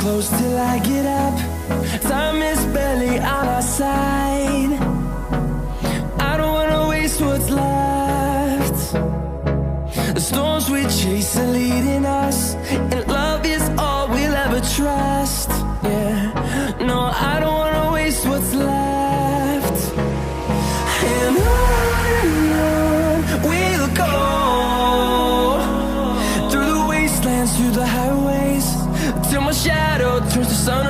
close till I get up. Time is barely on our side. I don't wanna waste what's left. The storms we chase are leading us, and love is all we'll ever trust. Yeah, no, I don't wanna waste what's left. And on we'll go, through the wastelands, through the highways, till my shadow turns to sun